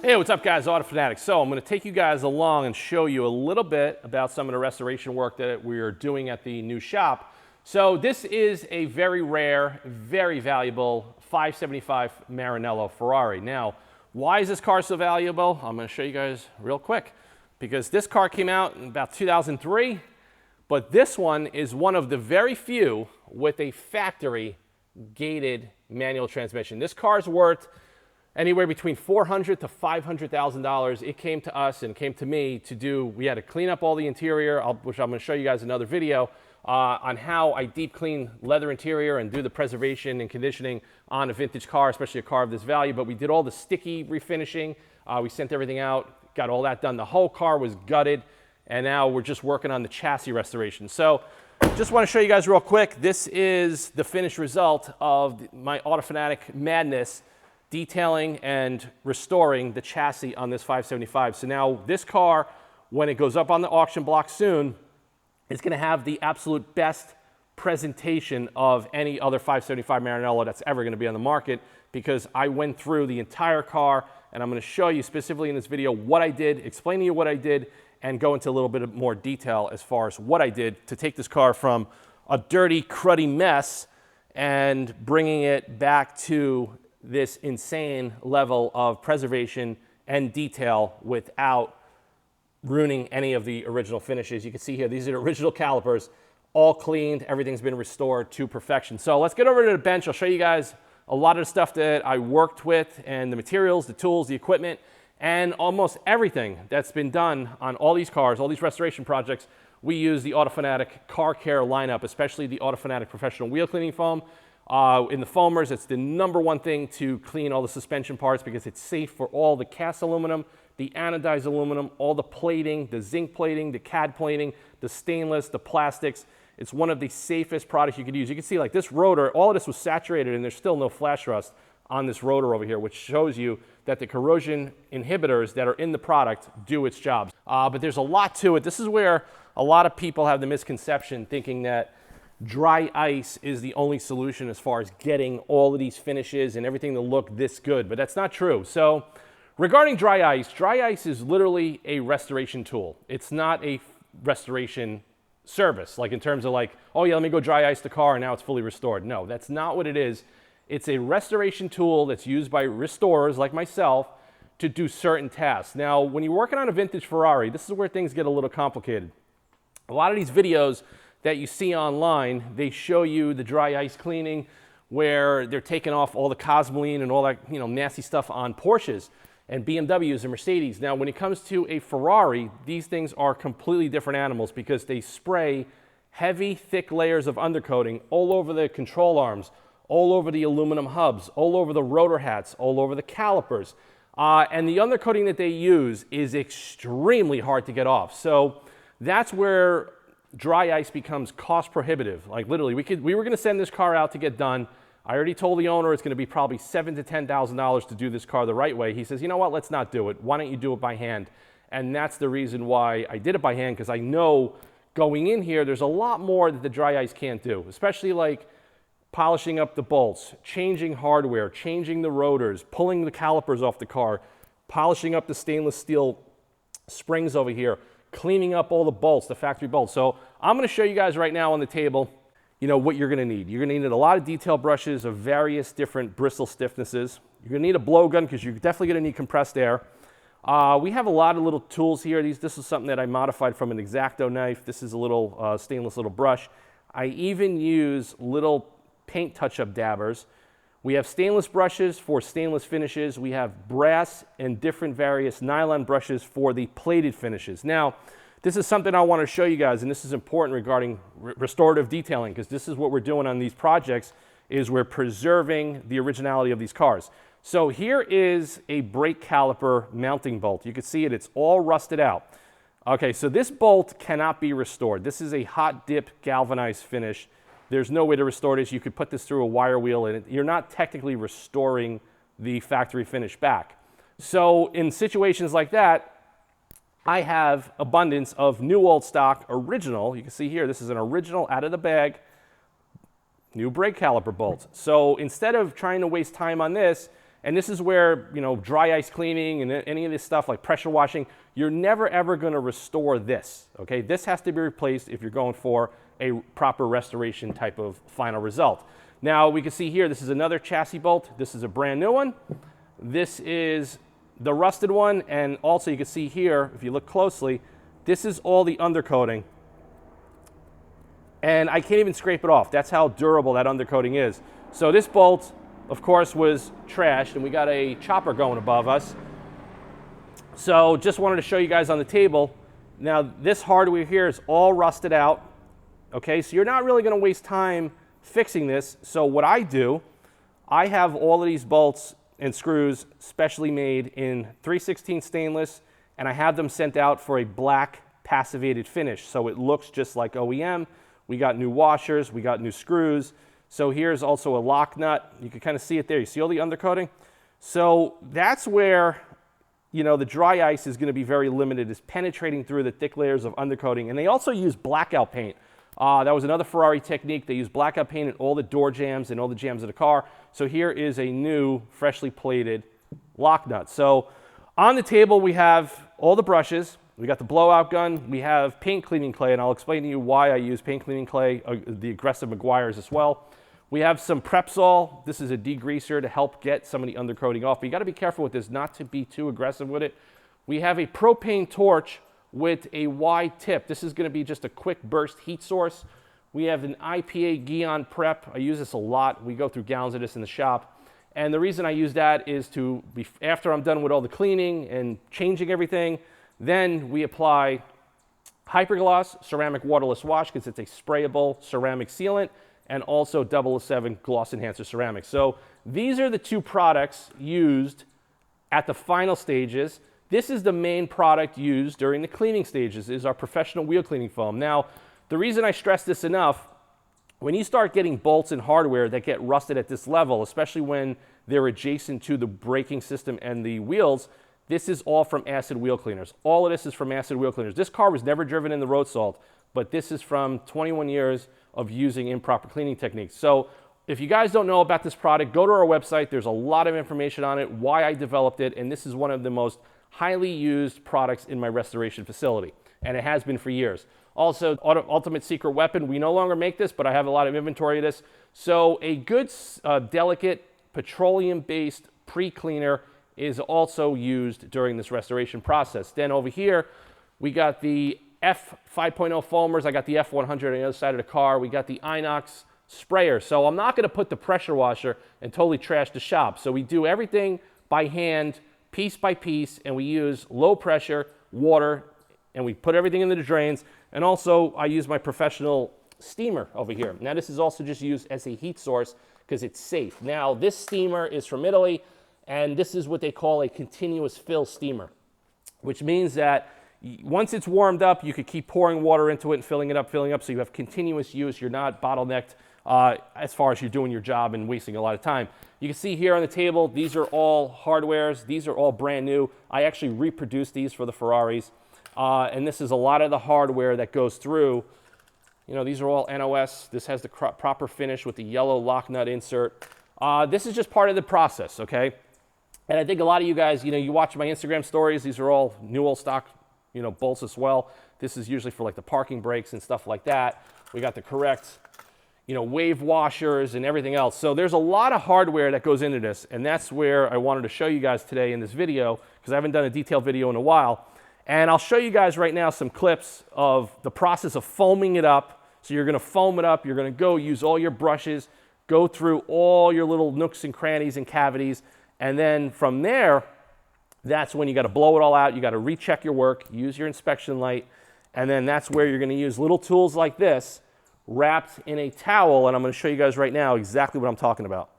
Hey, what's up guys, Auto Fanatics. So I'm going to take you guys along and show you a little bit about some of the restoration work that we're doing at the new shop. So this is a very rare, very valuable 575 Maranello Ferrari. Now, why is this car so valuable? I'm going to show you guys real quick. Because this car came out in about 2003, but this one is one of the very few with a factory gated manual transmission. This car's worth anywhere between $400,000 to $500,000. It came to us and came to me to do, we had to clean up all the interior, which I'm going to show you guys another video on how I deep clean leather interior and do the preservation and conditioning on a vintage car, especially a car of this value. But we did all the sticky refinishing. We sent everything out, got all that done. The whole car was gutted, and now we're just working on the chassis restoration. So just want to show you guys real quick. This is the finished result of my Auto Fanatic madness, detailing and restoring the chassis on this 575. So now this car, when it goes up on the auction block soon, is going to have the absolute best presentation of any other 575 Maranello that's ever going to be on the market, because I went through the entire car and I'm going to show you specifically in this video what I did, explain to you what I did, and go into a little bit more detail as far as what I did to take this car from a dirty, cruddy mess and bringing it back to this insane level of preservation and detail without ruining any of the original finishes. You can see here, these are the original calipers, all cleaned, everything's been restored to perfection. So let's get over to the bench. I'll show you guys a lot of the stuff that I worked with and the materials, the tools, the equipment, and almost everything that's been done on all these cars, all these restoration projects. We use the Auto Fanatic car care lineup, especially the Auto Fanatic professional wheel cleaning foam. In the foamers, it's the #1 thing to clean all the suspension parts because it's safe for all the cast aluminum, the anodized aluminum, all the plating, the zinc plating, the CAD plating, the stainless, the plastics. It's one of the safest products you could use. You can see like this rotor, all of this was saturated and there's still no flash rust on this rotor over here, which shows you that the corrosion inhibitors that are in the product do its job. But there's a lot to it. This is where a lot of people have the misconception thinking that dry ice is the only solution as far as getting all of these finishes and everything to look this good, but that's not true. So regarding dry ice is literally a restoration tool. It's not a restoration service, like in terms of like, oh yeah, let me go dry ice the car and now it's fully restored. No, that's not what it is. It's a restoration tool that's used by restorers like myself to do certain tasks. Now, when you're working on a vintage Ferrari, this is where things get a little complicated. A lot of these videos that you see online, they show you the dry ice cleaning where they're taking off all the cosmoline and all that, you know, nasty stuff on Porsches and BMWs and Mercedes. Now, when it comes to a Ferrari, these things are completely different animals because they spray heavy, thick layers of undercoating all over the control arms, all over the aluminum hubs, all over the rotor hats, all over the calipers. And the undercoating that they use is extremely hard to get off. So that's where dry ice becomes cost prohibitive. Like literally, we were gonna send this car out to get done. I already told the owner it's gonna be probably $7,000 to $10,000 to do this car the right way. He says, you know what, let's not do it. Why don't you do it by hand? And that's the reason why I did it by hand, because I know going in here, there's a lot more that the dry ice can't do, especially like polishing up the bolts, changing hardware, changing the rotors, pulling the calipers off the car, polishing up the stainless steel springs over here, cleaning up all the bolts, the factory bolts. So I'm going to show you guys right now on the table, you know, what you're going to need. You're going to need a lot of detail brushes of various different bristle stiffnesses. You're going to need a blowgun because you're definitely going to need compressed air. We have a lot of little tools here. This is something that I modified from an X-Acto knife. This is a little stainless little brush. I even use little paint touch-up dabbers. We have stainless brushes for stainless finishes. We have brass and different various nylon brushes for the plated finishes. Now, this is something I want to show you guys, and this is important regarding restorative detailing, because this is what we're doing on these projects, is we're preserving the originality of these cars. So here is a brake caliper mounting bolt. You can see it, it's all rusted out. Okay, so this bolt cannot be restored. This is a hot dip galvanized finish. There's no way to restore this. You could put this through a wire wheel and you're not technically restoring the factory finish back. So in situations like that, I have abundance of new old stock original. You can see here, this is an original out of the bag, new brake caliper bolt. So instead of trying to waste time on this And this is where, you know, dry ice cleaning and any of this stuff like pressure washing, you're never ever going to restore this, okay? This has to be replaced if you're going for a proper restoration type of final result. Now we can see here, this is another chassis bolt. This is a brand new one. This is the rusted one, and also you can see here, if you look closely, this is all the undercoating. And I can't even scrape it off. That's how durable that undercoating is. So this bolt, of course, was trashed, and we got a chopper going above us. So just wanted to show you guys on the table. Now this hardware here is all rusted out. Okay, so you're not really going to waste time fixing this. So what I do, I have all of these bolts and screws specially made in 316 stainless, and I have them sent out for a black passivated finish, so it looks just like OEM. We got new washers, we got new screws. So here's also a lock nut. You can kind of see it there. You see all the undercoating? So that's where, you know, the dry ice is going to be very limited, is penetrating through the thick layers of undercoating. And they also use blackout paint. That was another Ferrari technique. They use blackout paint in all the door jambs and all the jambs of the car. So here is a new, freshly plated lock nut. So on the table, we have all the brushes. We got the blowout gun. We have paint cleaning clay, and I'll explain to you why I use paint cleaning clay, the aggressive Meguiar's as well. We have some Prepsol. This is a degreaser to help get some of the undercoating off. But you got to be careful with this, not to be too aggressive with it. We have a propane torch with a wide tip. This is going to be just a quick burst heat source. We have an IPA Gion Prep. I use this a lot. We go through gallons of this in the shop. And the reason I use that is to, after I'm done with all the cleaning and changing everything, then we apply Hypergloss ceramic waterless wash because it's a sprayable ceramic sealant, and also 007 gloss enhancer ceramic. So these are the two products used at the final stages. This is the main product used during the cleaning stages, is our professional wheel cleaning foam. Now, the reason I stress this enough, when you start getting bolts and hardware that get rusted at this level, especially when they're adjacent to the braking system and the wheels, this is all from acid wheel cleaners. All of this is from acid wheel cleaners. This car was never driven in the road salt, but this is from 21 years of using improper cleaning techniques. So if you guys don't know about this product, go to our website. There's a lot of information on it, why I developed it, and this is one of the most highly used products in my restoration facility, and it has been for years. Also, Ultimate Secret Weapon, we no longer make this, but I have a lot of inventory of this. So a good, delicate, petroleum-based pre-cleaner is also used during this restoration process. Then over here, we got the F 5.0 foamers. I got the F100 on the other side of the car. We got the Inox sprayer. So I'm not going to put the pressure washer and totally trash the shop. So we do everything by hand, piece by piece, and we use low pressure water, and we put everything into the drains. And also, I use my professional steamer over here. Now, this is also just used as a heat source because it's safe. Now, this steamer is from Italy, and this is what they call a continuous fill steamer, which means that once it's warmed up, you could keep pouring water into it and filling it up, so you have continuous use. You're not bottlenecked as far as you're doing your job and wasting a lot of time. You can see here on the table, these are all hardwares. These are all brand new. I actually reproduced these for the Ferraris. And this is a lot of the hardware that goes through. You know, these are all NOS. This has the proper finish with the yellow lock nut insert. This is just part of the process, okay? And I think a lot of you guys, you know, you watch my Instagram stories. These are all new old stock, you know, bolts as well. This is usually for like the parking brakes and stuff like that. We got the correct, you know, wave washers and everything else. So there's a lot of hardware that goes into this, and that's where I wanted to show you guys today in this video, because I haven't done a detailed video in a while. And I'll show you guys right now some clips of the process of foaming it up. So you're going to foam it up. You're going to go use all your brushes, go through all your little nooks and crannies and cavities. And then from there, that's when you got to blow it all out. You got to recheck your work, use your inspection light. And then that's where you're going to use little tools like this wrapped in a towel. And I'm going to show you guys right now exactly what I'm talking about.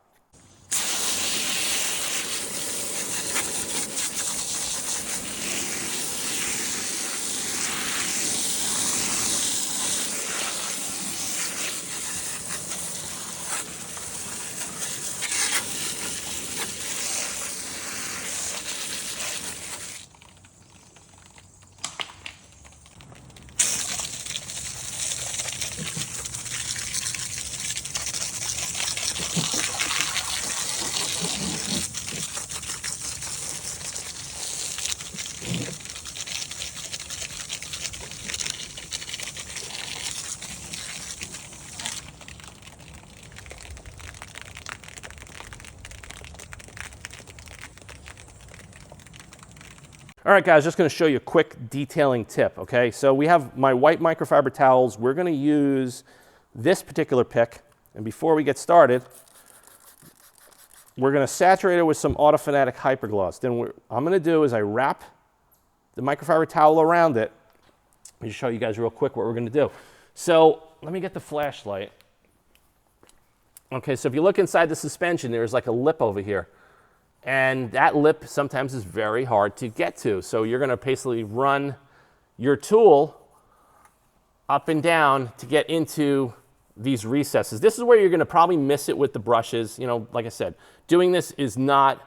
All right, guys, just gonna show you a quick detailing tip, okay? So we have my white microfiber towels. We're gonna use this particular pick, and before we get started, we're gonna saturate it with some Autofanatic Hypergloss. Then what I'm gonna do is I wrap the microfiber towel around it. Let me show you guys real quick what we're gonna do. So let me get the flashlight. Okay, so if you look inside the suspension, there's like a lip over here. And that lip sometimes is very hard to get to. So you're gonna basically run your tool up and down to get into these recesses. This is where you're gonna probably miss it with the brushes. You know, like I said, doing this is not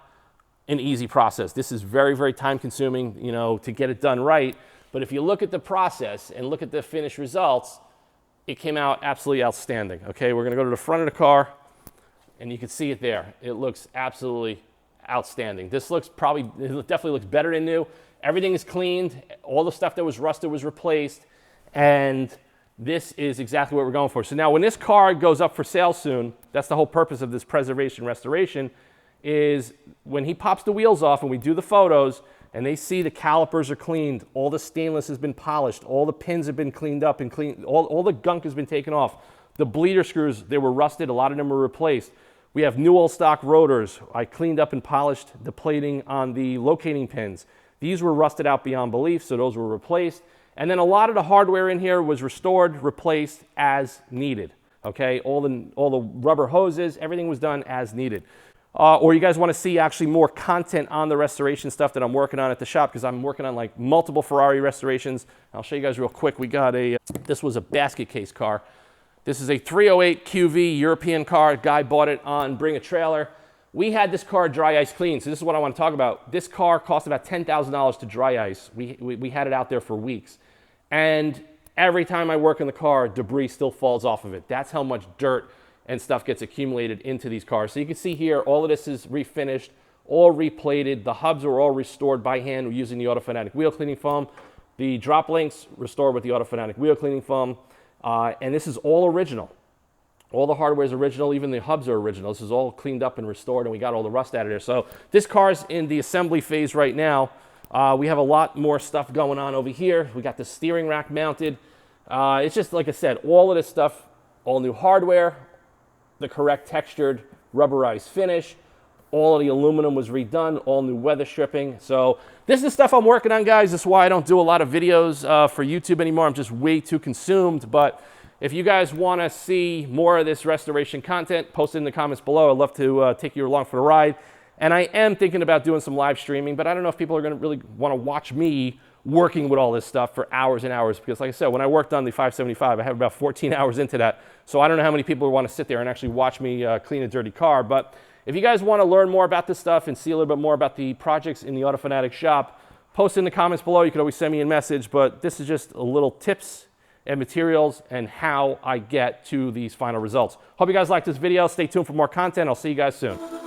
an easy process. This is very, very time consuming, you know, to get it done right. But if you look at the process and look at the finished results, it came out absolutely outstanding. Okay, we're gonna go to the front of the car and you can see it there. It looks absolutely outstanding. This looks it definitely looks better than new. Everything is cleaned. All the stuff that was rusted was replaced. And this is exactly what we're going for. So now when this car goes up for sale soon, that's the whole purpose of this preservation restoration, is when he pops the wheels off and we do the photos and they see the calipers are cleaned, all the stainless has been polished, all the pins have been cleaned up and cleaned, all the gunk has been taken off. The bleeder screws, they were rusted, a lot of them were replaced. We have new old stock rotors. I cleaned up and polished the plating on the locating pins. These were rusted out beyond belief, so those were replaced. And then a lot of the hardware in here was restored, replaced as needed. Okay, all the rubber hoses, everything was done as needed. Or you guys want to see actually more content on the restoration stuff that I'm working on at the shop, because I'm working on like multiple Ferrari restorations. I'll show you guys real quick. We got this was a basket case car. This is a 308 QV European car. Guy bought it on Bring a Trailer. We had this car dry ice clean, so this is what I want to talk about. This car cost about $10,000 to dry ice. We had it out there for weeks. And every time I work in the car, debris still falls off of it. That's how much dirt and stuff gets accumulated into these cars. So you can see here, all of this is refinished, all replated. The hubs are all restored by hand using the Autofanatic wheel cleaning foam. The drop links restored with the Autofanatic wheel cleaning foam. And this is all original. All the hardware is original, even the hubs are original. This is all cleaned up and restored, and we got all the rust out of there. So this car's in the assembly phase right now. We have a lot more stuff going on over here. We got the steering rack mounted. It's just, like I said, all of this stuff, all new hardware, the correct textured rubberized finish. All of the aluminum was redone, all new weather stripping. So this is the stuff I'm working on, guys. This is why I don't do a lot of videos for YouTube anymore. I'm just way too consumed. But if you guys want to see more of this restoration content, post it in the comments below. I'd love to take you along for the ride. And I am thinking about doing some live streaming, but I don't know if people are going to really want to watch me working with all this stuff for hours and hours. Because like I said, when I worked on the 575, I have about 14 hours into that. So I don't know how many people want to sit there and actually watch me clean a dirty car. But if you guys want to learn more about this stuff and see a little bit more about the projects in the Autofanatic shop, post in the comments below. You can always send me a message, but this is just a little tips and materials and how I get to these final results. Hope you guys liked this video. Stay tuned for more content. I'll see you guys soon.